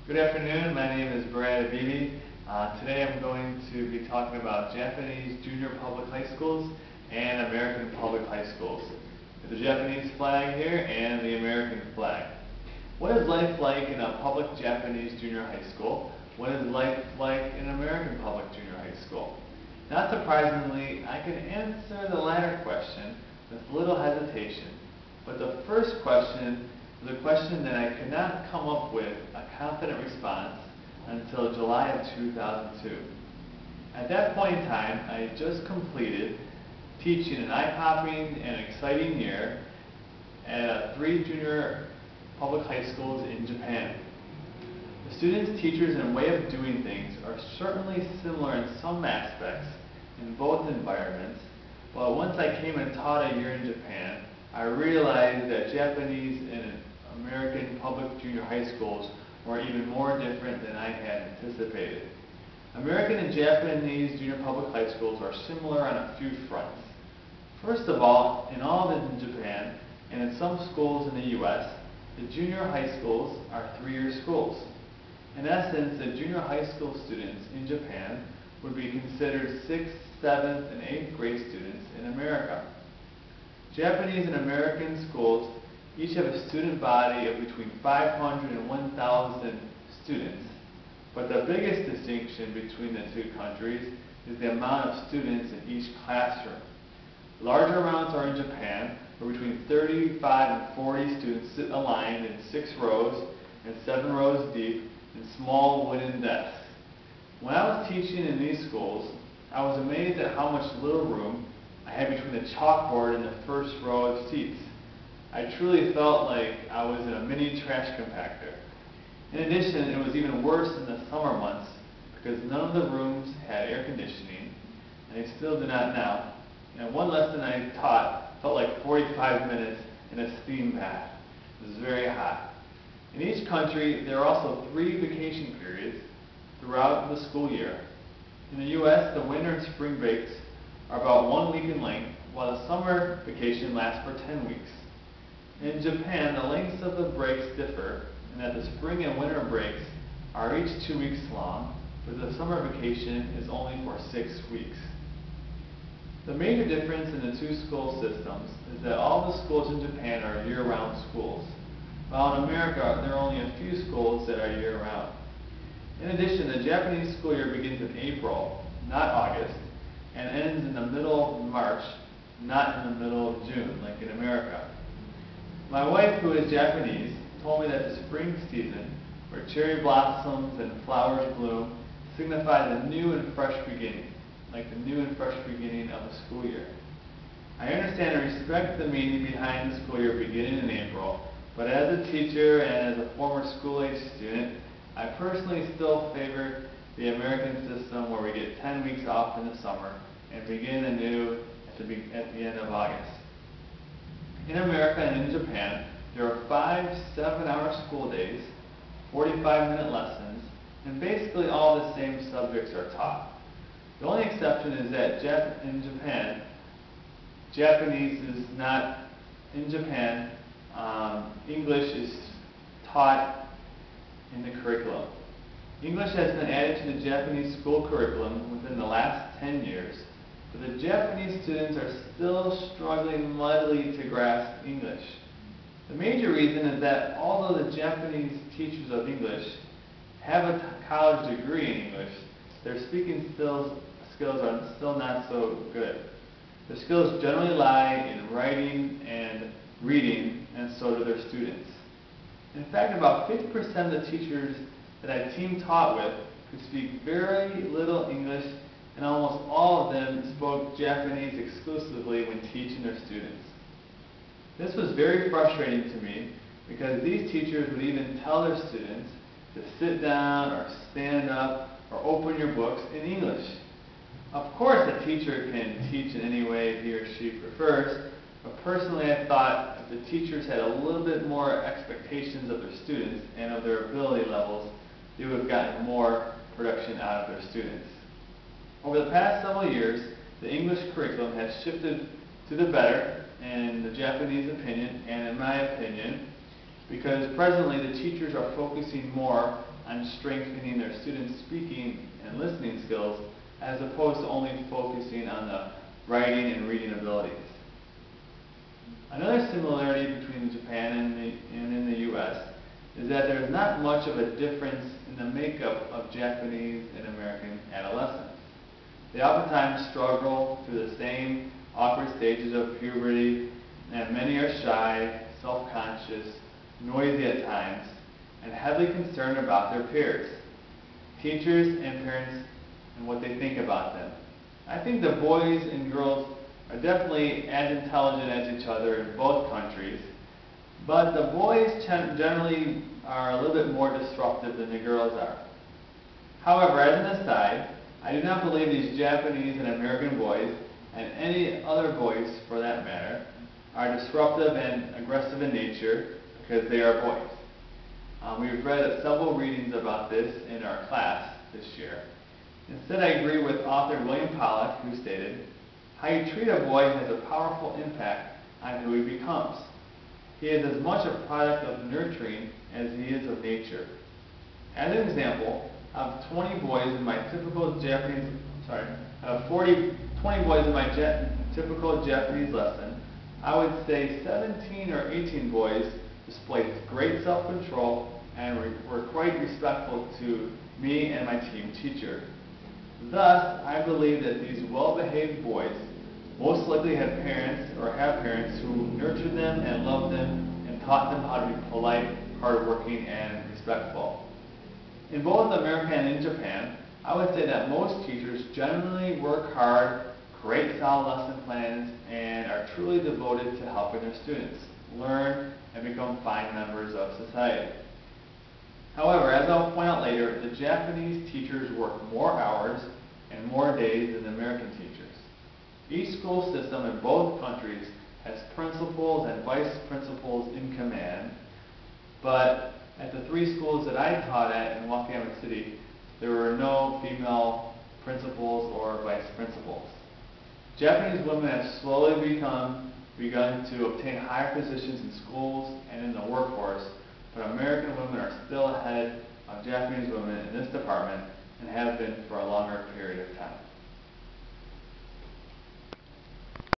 Good afternoon, my name is Brad Abibi. Today I'm going to be talking about Japanese junior public high schools and American public high schools. The Japanese flag here and the American flag. What is life like in a public Japanese junior high school? What is life like in an American public junior high school? Not surprisingly, I can answer the latter question with little hesitation, but the first question was a question that I could not come up with a confident response until July of 2002. At that point in time, I had just completed teaching an eye-popping and exciting year at 3 junior public high schools in Japan. The students, teachers, and way of doing things are certainly similar in some aspects in both environments, but once I came and taught a year in Japan, I realized that Japanese and American public junior high schools were even more different than I had anticipated. American and Japanese junior public high schools are similar on a few fronts. First of all, in all of it in Japan, and in some schools in the U.S., the junior high schools are 3-year schools. In essence, the junior high school students in Japan would be considered 6th, 7th, and 8th grade students in America. Japanese and American schools each have a student body of between 500 and 1,000 students, but the biggest distinction between the two countries is the amount of students in each classroom. Larger amounts are in Japan, where between 35 and 40 students sit aligned in 6 rows and 7 rows deep in small wooden desks. When I was teaching in these schools, I was amazed at how much little room I had between the chalkboard and the first row of seats. I truly felt like I was in a mini trash compactor. In addition, it was even worse in the summer months because none of the rooms had air conditioning, and they still do not now. And one lesson I taught felt like 45 minutes in a steam bath. It was very hot. In each country, there are also 3 vacation periods throughout the school year. In the U.S., the winter and spring breaks are about 1 week in length, while the summer vacation lasts for 10 weeks. In Japan, the lengths of the breaks differ, in that the spring and winter breaks are each 2 weeks long, but the summer vacation is only for 6 weeks. The major difference in the 2 school systems is that all the schools in Japan are year-round schools, while in America there are only a few schools that are year-round. In addition, the Japanese school year begins in April, not August, and ends in the middle of March, not in the middle of June, like in America. My wife, who is Japanese, told me that the spring season, where cherry blossoms and flowers bloom, signifies a new and fresh beginning, like the new and fresh beginning of the school year. I understand and respect the meaning behind the school year beginning in April, but as a teacher and as a former school-age student, I personally still favor the American system where we get 10 weeks off in the summer and begin anew at the end of August. In America and in Japan, there are 5 7-hour school days, 45-minute lessons, and basically all the same subjects are taught. The only exception is that in Japan, Japanese is not, in Japan, English is taught in the curriculum. English has been added to the Japanese school curriculum within the last 10 years, but the Japanese students are still struggling mightily to grasp English. The major reason is that although the Japanese teachers of English have a college degree in English, their speaking skills are still not so good. Their skills generally lie in writing and reading, and so do their students. In fact, about 50% of the teachers that I team taught with could speak very little English, and almost all of them spoke Japanese exclusively when teaching their students. This was very frustrating to me because these teachers would even tell their students to sit down or stand up or open your books in English. Of course, a teacher can teach in any way he or she prefers, but personally I thought if the teachers had a little bit more expectations of their students and of their ability levels, they would have gotten more production out of their students. Over the past several years, the English curriculum has shifted to the better, in the Japanese opinion and in my opinion, because presently the teachers are focusing more on strengthening their students' speaking and listening skills as opposed to only focusing on the writing and reading abilities. Another similarity between Japan and in the U.S. is that there is not much of a difference in the makeup of Japanese and American adolescents. They oftentimes struggle through the same awkward stages of puberty, and many are shy, self-conscious, noisy at times, and heavily concerned about their peers, teachers, and parents, and what they think about them. I think the boys and girls are definitely as intelligent as each other in both countries, but the boys generally are a little bit more disruptive than the girls are. However, as an aside, I do not believe these Japanese and American boys, and any other boys for that matter, are disruptive and aggressive in nature because they are boys. We've read several readings about this in our class this year. Instead, I agree with author William Pollack, who stated, "How you treat a boy has a powerful impact on who he becomes. He is as much a product of nurturing as he is of nature." As an example, of 20 boys in my typical Japanese, 20 boys in my typical Japanese lesson, I would say 17 or 18 boys displayed great self-control and were quite respectful to me and my team teacher. Thus, I believe that these well-behaved boys most likely had parents or have parents who nurtured them and loved them and taught them how to be polite, hardworking, and respectful. In both America and in Japan, I would say that most teachers generally work hard, create solid lesson plans, and are truly devoted to helping their students learn and become fine members of society. However, as I'll point out later, the Japanese teachers work more hours and more days than the American teachers. Each school system in both countries has principals and vice principals in command, but at the 3 schools that I taught at in Wakayama City, there were no female principals or vice principals. Japanese women have slowly begun to obtain higher positions in schools and in the workforce, but American women are still ahead of Japanese women in this department and have been for a longer period of time.